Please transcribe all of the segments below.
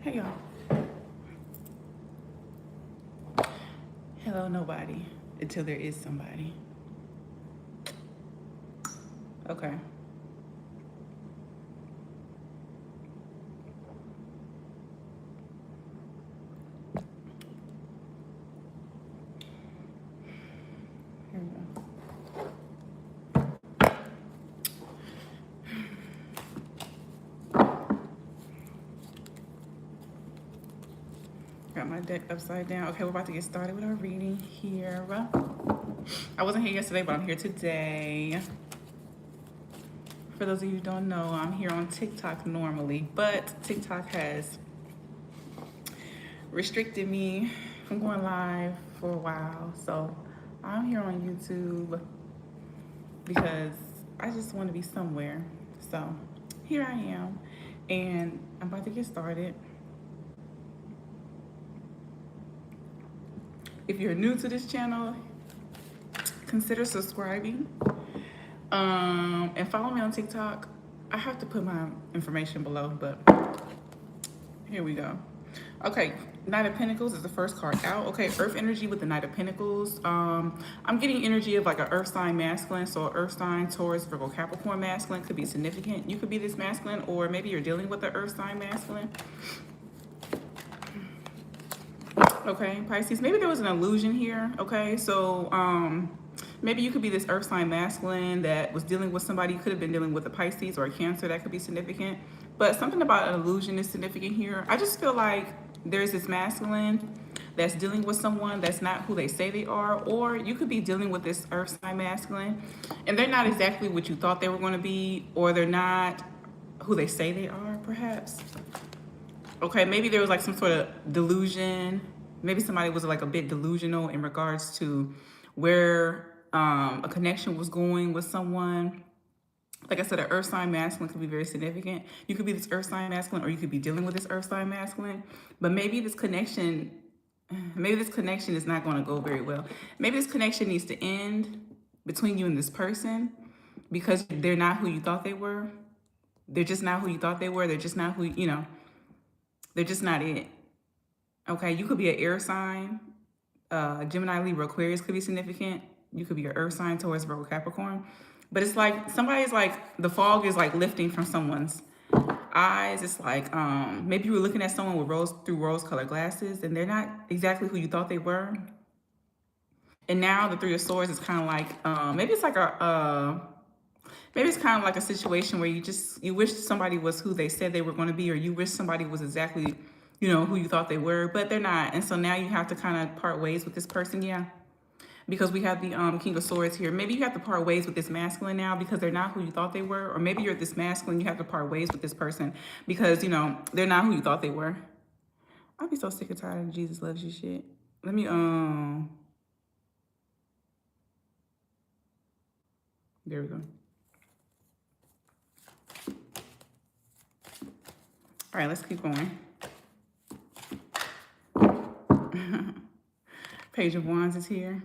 Hey y'all. Hello, nobody. Until there is somebody. Okay. Here we go. Got my deck upside down. Okay, we're about to get started with our reading here. I wasn't here yesterday, but I'm here today. For those of you who don't know, I'm here on TikTok normally, but TikTok has restricted me from going live for a while. So I'm here on YouTube because I just want to be somewhere. So here I am, and I'm about to get started. If you're new to this channel, consider subscribing and follow me on TikTok. I have to put my information below, but here we go. Okay, Knight of Pentacles is the first card out. Okay, Earth energy with the Knight of Pentacles. I'm getting energy of like an Earth sign masculine. So Earth sign, Taurus, Virgo, Capricorn masculine could be significant. You could be this masculine, or maybe you're dealing with the Earth sign masculine. Okay, Pisces, maybe there was an illusion here. Okay, so maybe you could be this Earth sign masculine that was dealing with somebody. You could have been dealing with a Pisces or a Cancer. That could be significant. But something about an illusion is significant here. I just feel like there's this masculine that's dealing with someone that's not who they say they are, or you could be dealing with this Earth sign masculine and they're not exactly what you thought they were going to be, or they're not who they say they are, perhaps. Okay, maybe there was like some sort of delusion. Maybe somebody was like a bit delusional in regards to where a connection was going with someone. Like I said, an Earth sign masculine could be very significant. You could be this Earth sign masculine, or you could be dealing with this Earth sign masculine. But maybe this connection is not going to go very well. Maybe this connection needs to end between you and this person because they're not who you thought they were. They're just not who you thought they were. They're just not who, you know, they're just not it. Okay, you could be an air sign. Gemini, Libra, Aquarius could be significant. You could be an earth sign, Taurus, Virgo, Capricorn. But it's like somebody's like, the fog is like lifting from someone's eyes. It's like maybe you were looking at someone with rose-colored glasses and they're not exactly who you thought they were. And now the Three of Swords is kind of like, maybe it's like maybe it's kind of like a situation where you wish somebody was who they said they were going to be, or you wish somebody was exactly, you know, who you thought they were, but they're not. And so now you have to kind of part ways with this person. Yeah. Because we have the King of Swords here. Maybe you have to part ways with this masculine now because they're not who you thought they were. Or maybe you're this masculine, you have to part ways with this person because, you know, they're not who you thought they were. I'd be so sick and tired of Jesus loves you shit. Let me, there we go. All right, let's keep going. Page of Wands is here.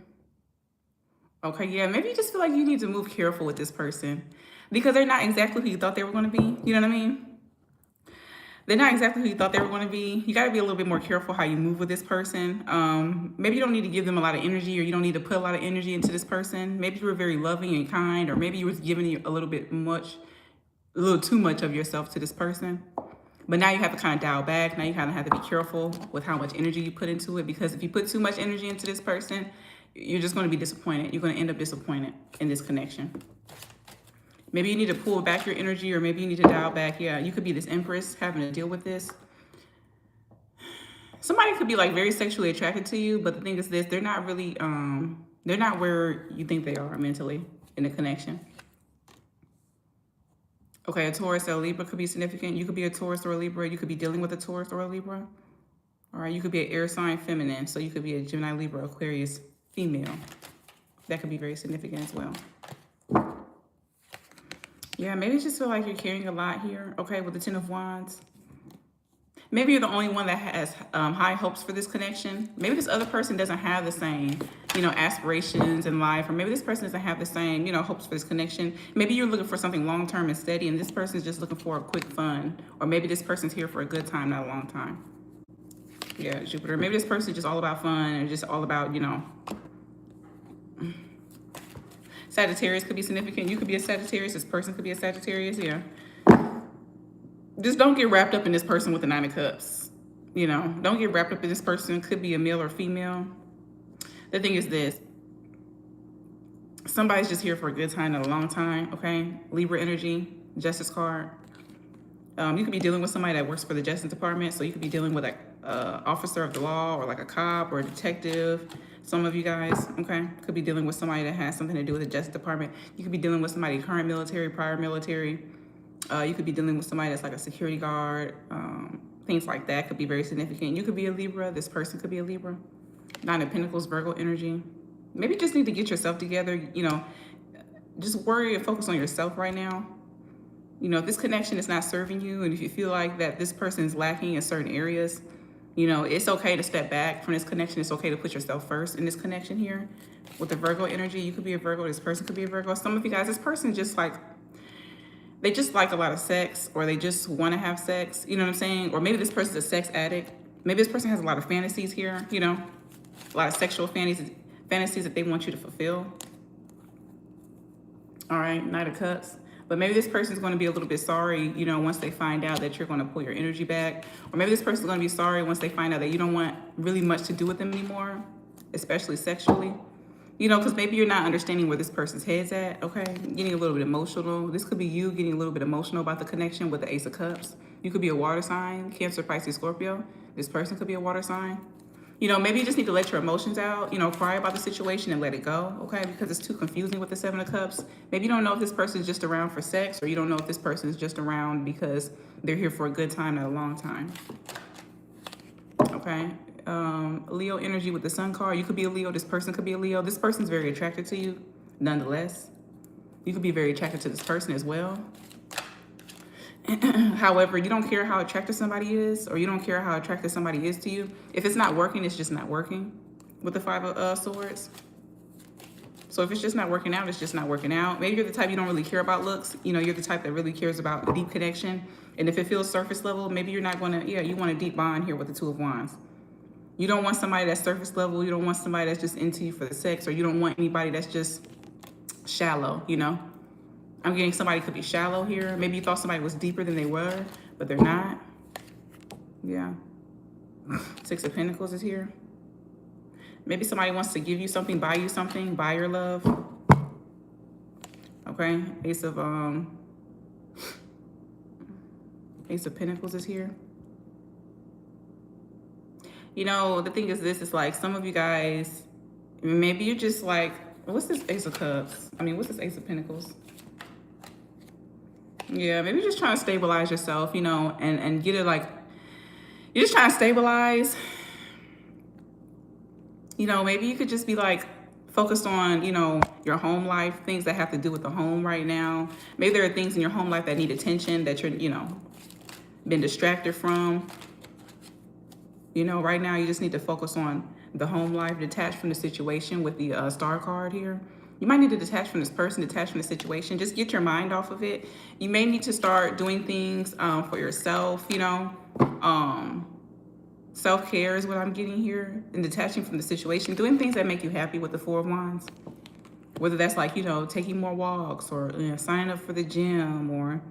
Okay, yeah, maybe you just feel like you need to move careful with this person because they're not exactly who you thought they were going to be. You know what I mean? They're not exactly who you thought they were going to be. You got to be a little bit more careful how you move with this person. Maybe you don't need to give them a lot of energy, or you don't need to put a lot of energy into this person. Maybe you were very loving and kind, or maybe you were giving a little too much of yourself to this person. But now you have to kind of dial back. Now you kind of have to be careful with how much energy you put into it, because if you put too much energy into this person, you're just going to be disappointed. You're going to end up disappointed in this connection. Maybe you need to pull back your energy, or maybe you need to dial back. Yeah, you could be this Empress having to deal with this. Somebody could be like very sexually attracted to you, but the thing is this, they're not really, they're not where you think they are mentally in the connection. Okay, a Taurus or a Libra could be significant. You could be a Taurus or a Libra. You could be dealing with a Taurus or a Libra. All right, you could be an air sign feminine. So you could be a Gemini, Libra, Aquarius female. That could be very significant as well. Yeah, maybe you just feel like you're carrying a lot here. Okay, with the Ten of Wands. Maybe you're the only one that has high hopes for this connection. Maybe this other person doesn't have the same, you know, aspirations in life. Or maybe this person doesn't have the same, you know, hopes for this connection. Maybe you're looking for something long-term and steady, and this person is just looking for a quick fun. Or maybe this person's here for a good time, not a long time. Yeah, Jupiter. Maybe this person is just all about fun and just all about, you know. Sagittarius could be significant. You could be a Sagittarius. This person could be a Sagittarius. Yeah. Just don't get wrapped up in this person with the Nine of Cups. You know, don't get wrapped up in this person. Could be a male or female. The thing is this. Somebody's just here for a good time and a long time, okay? Libra energy, Justice card. You could be dealing with somebody that works for the Justice Department. So you could be dealing with like an officer of the law or like a cop or a detective. Some of you guys, okay, could be dealing with somebody that has something to do with the Justice Department. You could be dealing with somebody current military, prior military. You could be dealing with somebody that's like a security guard. Things like that could be very significant. You could be a Libra. This person could be a Libra. Nine of Pentacles, Virgo energy. Maybe you just need to get yourself together. You know, just worry and focus on yourself right now. You know, if this connection is not serving you and if you feel like that this person is lacking in certain areas, you know, it's okay to step back from this connection. It's okay to put yourself first in this connection here. With the Virgo energy, you could be a Virgo. This person could be a Virgo. Some of you guys, this person just like, they just like a lot of sex, or they just want to have sex. You know what I'm saying? Or maybe this person's a sex addict. Maybe this person has a lot of fantasies here, you know, a lot of sexual fantasies that they want you to fulfill. All right, Knight of Cups. But maybe this person's going to be a little bit sorry, you know, once they find out that you're going to pull your energy back. Or maybe this person's going to be sorry once they find out that you don't want really much to do with them anymore, especially sexually. You know, because maybe you're not understanding where this person's head's at, okay? Getting a little bit emotional. This could be you getting a little bit emotional about the connection with the Ace of Cups. You could be a water sign, Cancer, Pisces, Scorpio. This person could be a water sign. You know, maybe you just need to let your emotions out, you know, cry about the situation and let it go, okay? Because it's too confusing with the Seven of Cups. Maybe you don't know if this person is just around for sex, or you don't know if this person is just around because they're here for a good time and a long time, okay? Leo energy with the Sun card. You could be a Leo. This person could be a Leo. This person's very attracted to you, nonetheless. You could be very attracted to this person as well. However, you don't care how attractive somebody is, or you don't care how attractive somebody is to you. If it's not working, it's just not working with the Five of Swords. So if it's just not working out, it's just not working out. Maybe you're the type you don't really care about looks. You know, you're the type that really cares about a deep connection. And if it feels surface level, maybe you're not going to, yeah, you want a deep bond here with the Two of Wands. You don't want somebody that's surface level. You don't want somebody that's just into you for the sex, or you don't want anybody that's just shallow, you know. I'm getting somebody could be shallow here. Maybe you thought somebody was deeper than they were, but they're not. Yeah. Six of Pentacles is here. Maybe somebody wants to give you something, buy you something, buy your love. Okay. Ace of Pentacles is here. You know, the thing is this, is like some of you guys, maybe you're just like, what's this Ace of Cups? I mean, what's this Ace of Pentacles? Yeah, maybe you're just trying to stabilize yourself, you know, and get it like, you're just trying to stabilize. You know, maybe you could just be like focused on, you know, your home life, things that have to do with the home right now. Maybe there are things in your home life that need attention that you're, you know, been distracted from. You know, right now you just need to focus on the home life, detach from the situation with the Star card here. You might need to detach from this person, detach from the situation. Just get your mind off of it. You may need to start doing things for yourself, you know. Self-care is what I'm getting here. And detaching from the situation. Doing things that make you happy with the Four of Wands. Whether that's like, you know, taking more walks, or, you know, signing up for the gym, or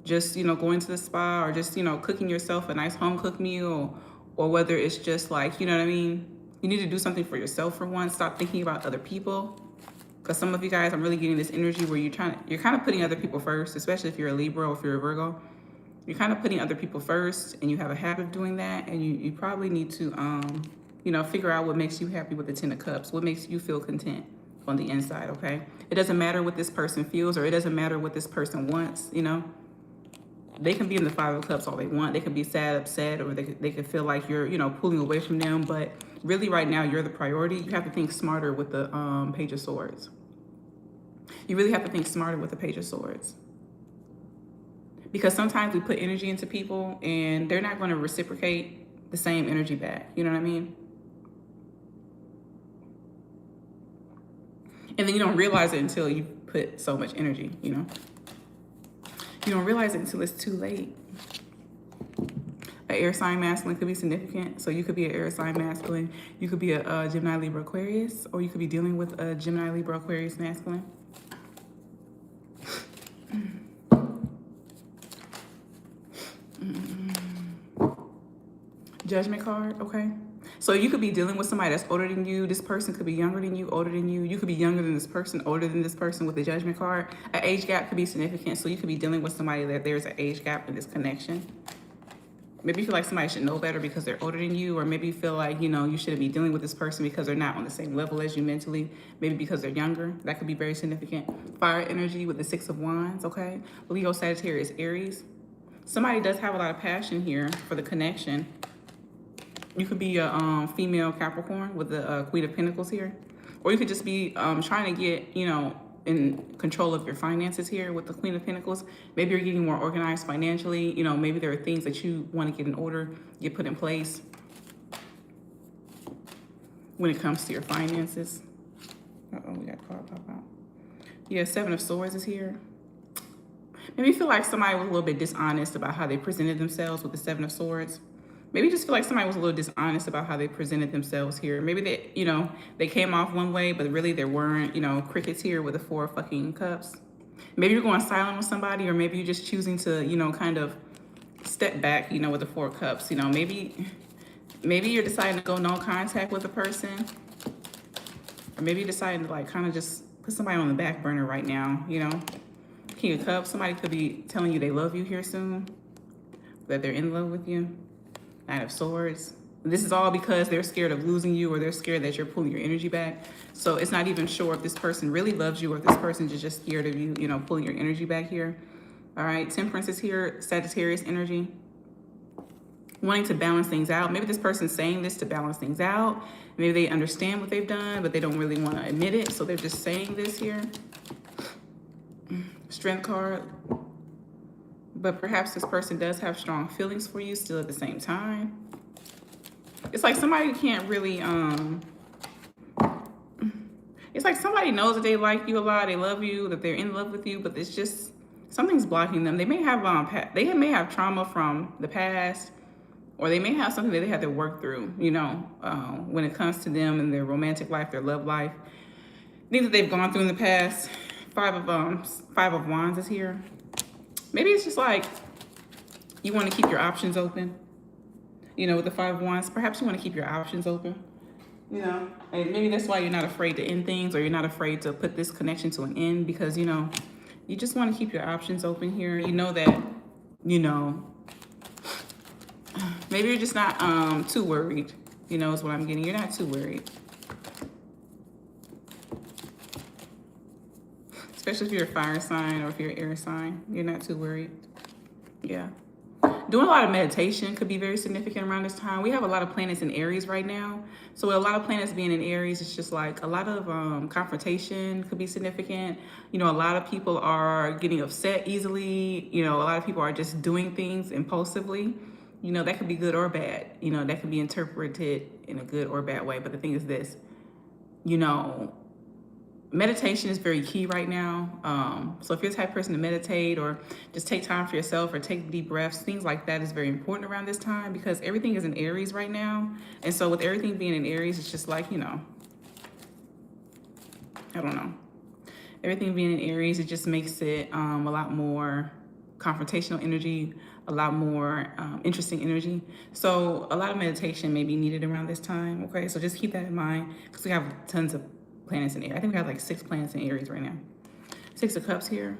just, you know, going to the spa, or just, you know, cooking yourself a nice home-cooked meal. Or whether it's just like, you know what I mean? You need to do something for yourself for once. Stop thinking about other people. Because some of you guys, I'm really getting this energy where you're kind of putting other people first, especially if you're a Libra or if you're a Virgo. You're kind of putting other people first, and you have a habit of doing that. And you probably need to, you know, figure out what makes you happy with the Ten of Cups. What makes you feel content on the inside, okay? It doesn't matter what this person feels, or it doesn't matter what this person wants, you know? They can be in the Five of Cups all they want. They can be sad, upset, or they could feel like you're, you know, pulling away from them. But really right now, you're the priority. You have to think smarter with the Page of Swords. You really have to think smarter with the Page of Swords. Because sometimes we put energy into people and they're not going to reciprocate the same energy back. You know what I mean? And then you don't realize it until you put so much energy, you know? You don't realize it until it's too late. An air sign masculine could be significant. So you could be an air sign masculine. You could be a Gemini, Libra, Aquarius, or you could be dealing with a Gemini, Libra, Aquarius masculine. Judgment card, okay? So you could be dealing with somebody that's older than you. This person could be younger than you, older than you. You could be younger than this person, older than this person with the judgment card. An age gap could be significant. So you could be dealing with somebody that there's an age gap in this connection. Maybe you feel like somebody should know better because they're older than you, or maybe you feel like, you know, you shouldn't be dealing with this person because they're not on the same level as you mentally, maybe because they're younger. That could be very significant. Fire energy with the Six of Wands, okay? Leo, Sagittarius, Aries. Somebody does have a lot of passion here for the connection. You could be a female Capricorn with the Queen of Pentacles here. Or you could just be trying to get, you know, in control of your finances here with the Queen of Pentacles. Maybe you're getting more organized financially. You know, maybe there are things that you want to get in order, get put in place when it comes to your finances. Uh-oh, we got a card pop out. Yeah, Seven of Swords is here. Maybe you feel like somebody was a little bit dishonest about how they presented themselves with the Seven of Swords. Maybe you just feel like somebody was a little dishonest about how they presented themselves here. Maybe they, you know, they came off one way, but really there weren't, you know, crickets here with the Four of fucking Cups. Maybe you're going silent with somebody, or maybe you're just choosing to, you know, kind of step back, you know, with the Four of Cups. You know, maybe you're deciding to go no contact with a person. Or maybe you're deciding to like kind of just put somebody on the back burner right now, you know. King of Cups, somebody could be telling you they love you here soon, that they're in love with you. Knight of Swords. This is all because they're scared of losing you, or they're scared that you're pulling your energy back. So it's not even sure if this person really loves you, or if this person is just scared of you, you know, pulling your energy back here. All right, Temperance is here, Sagittarius energy. Wanting to balance things out. Maybe this person's saying this to balance things out. Maybe they understand what they've done, but they don't really want to admit it. So they're just saying this here. Strength card. But perhaps this person does have strong feelings for you still at the same time. It's like somebody can't really, it's like somebody knows that they like you a lot, they love you, that they're in love with you, but it's just, something's blocking them. They may have, trauma from the past, or they may have something that they have to work through, you know, when it comes to them and their romantic life, their love life. Things that they've gone through in the past. Five of Wands is here. Maybe it's just like you want to keep your options open. You know, with the Five of Wands, perhaps you want to keep your options open. You know, and maybe that's why you're not afraid to end things, or you're not afraid to put this connection to an end, because, you know, you just want to keep your options open here. You know that, you know, maybe you're just not too worried, you know, is what I'm getting. You're not too worried. Especially if you're a fire sign or if you're an air sign, you're not too worried. Yeah. Doing a lot of meditation could be very significant around this time. We have a lot of planets in Aries right now. So with a lot of planets being in Aries, it's just like a lot of confrontation could be significant. You know, a lot of people are getting upset easily. You know, a lot of people are just doing things impulsively. You know, that could be good or bad. You know, that could be interpreted in a good or bad way. But the thing is this, you know, meditation is very key right now. So if you're the type of person to meditate, or just take time for yourself, or take deep breaths, things like that is very important around this time, because everything is in Aries right now. And so with everything being in Aries, it's just like, you know, I don't know. Everything being in Aries, it just makes it a lot more confrontational energy, a lot more interesting energy. So a lot of meditation may be needed around this time, okay? So just keep that in mind, because we have tons of planets in Aries. I think we have like 6 planets in Aries right now. Six of Cups here.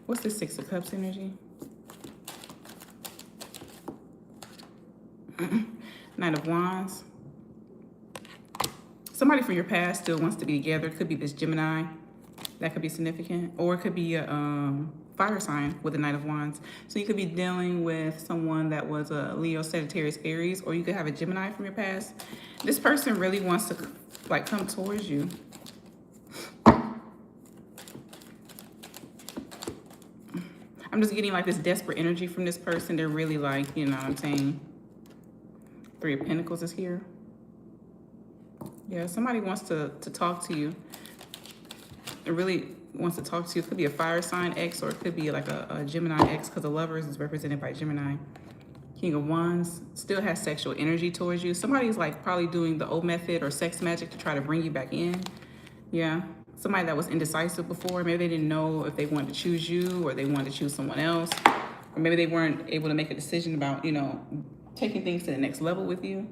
What's the Six of Cups energy? Knight of Wands. Somebody from your past still wants to be together. It could be this Gemini. That could be significant. Or it could be a fire sign with the Knight of Wands. So you could be dealing with someone that was a Leo, Sagittarius, Aries, or you could have a Gemini from your past. This person really wants to like come towards you. I'm just getting like this desperate energy from this person. They're really like, you know what I'm saying? Three of Pentacles is here. Yeah, somebody wants to talk to you. And really wants to talk to you. It could be a fire sign X, or it could be like a Gemini X, because the Lovers is represented by Gemini. King of Wands still has sexual energy towards you. Somebody's like probably doing the old method or sex magic to try to bring you back in. Yeah. Somebody that was indecisive before. Maybe they didn't know if they wanted to choose you or they wanted to choose someone else. Or maybe they weren't able to make a decision about, you know, taking things to the next level with you.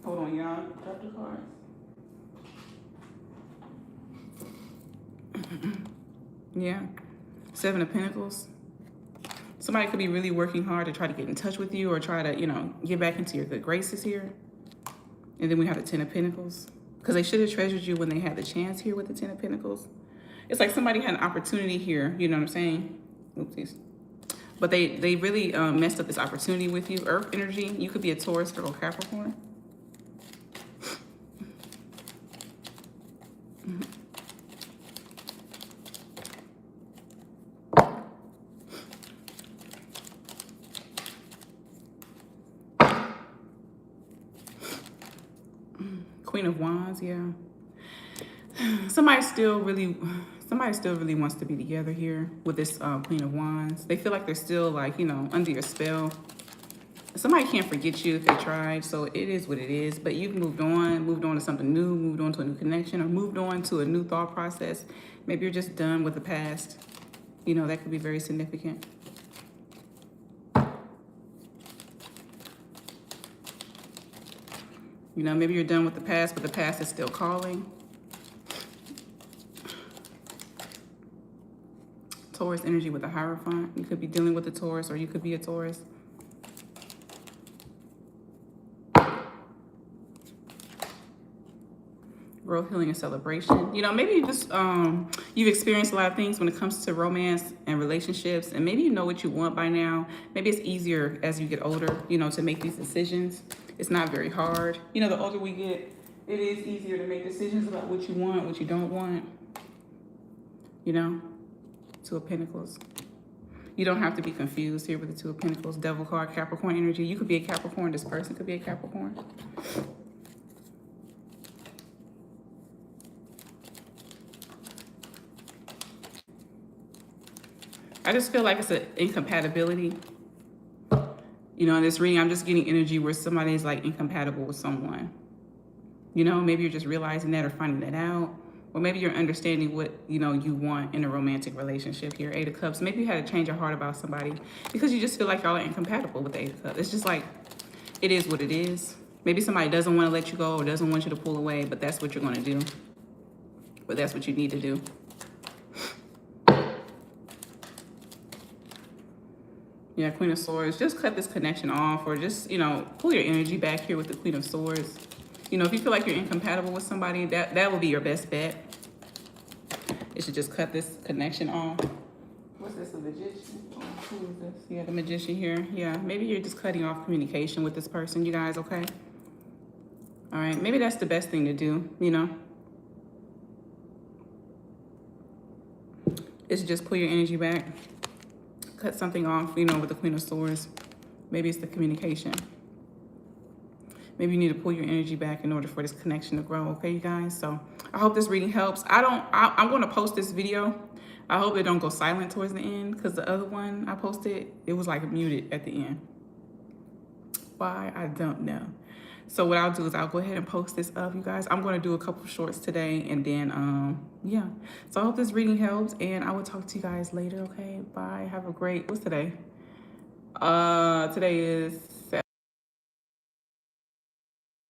Hold on, y'all. Drop the cards. Yeah. Seven of Pentacles. Somebody could be really working hard to try to get in touch with you or try to, you know, get back into your good graces here. And then we have the Ten of Pentacles. Because they should have treasured you when they had the chance here with the Ten of Pentacles. It's like somebody had an opportunity here, you know what I'm saying? Oopsies. But they really messed up this opportunity with you. Earth energy. You could be a Taurus or Capricorn. Queen of Wands, yeah. Somebody still really wants to be together here with this Queen of Wands. They feel like they're still like, you know, under your spell. Somebody can't forget you if they tried, so it is what it is. But you've moved on to something new, moved on to a new connection, or moved on to a new thought process. Maybe you're just done with the past. You know, that could be very significant. You know, maybe you're done with the past, but the past is still calling. Taurus energy with a Hierophant. You could be dealing with a Taurus, or you could be a Taurus. Growth, healing, and celebration. You know, maybe you just you've experienced a lot of things when it comes to romance and relationships, and maybe you know what you want by now. Maybe it's easier as you get older, you know, to make these decisions. It's not very hard. You know, the older we get, it is easier to make decisions about what you want, what you don't want. You know, Two of Pentacles. You don't have to be confused here with the Two of Pentacles. Devil card, Capricorn energy. You could be a Capricorn. This person could be a Capricorn. I just feel like it's an incompatibility. You know, in this reading, I'm just getting energy where somebody's like incompatible with someone. You know, maybe you're just realizing that or finding that out. Or maybe you're understanding what, you know, you want in a romantic relationship here. Eight of Cups. Maybe you had to change your heart about somebody because you just feel like y'all are incompatible with the Eight of Cups. It's just like, it is what it is. Maybe somebody doesn't want to let you go or doesn't want you to pull away, but that's what you're going to do. But that's what you need to do. Yeah, Queen of Swords. Just cut this connection off, or just, you know, pull your energy back here with the Queen of Swords. You know, if you feel like you're incompatible with somebody, that will be your best bet. It should just cut this connection off. What's this, a Magician? Oh, who is this? Yeah, the Magician here. Yeah, maybe you're just cutting off communication with this person, you guys, okay? All right, maybe that's the best thing to do, you know? Is just pull your energy back. Cut something off, you know, with the Queen of Swords. Maybe it's the communication. Maybe you need to pull your energy back in order for this connection to grow, okay, you guys? So I hope this reading helps. I'm going to post this video. I hope it don't go silent towards the end, because the other one I posted, it was like muted at the end. Why? I don't know. So what I'll do is I'll go ahead and post this up, you guys. I'm going to do a couple shorts today, and then, yeah. So I hope this reading helps, and I will talk to you guys later, okay? Bye. Have a great, what's today? Today is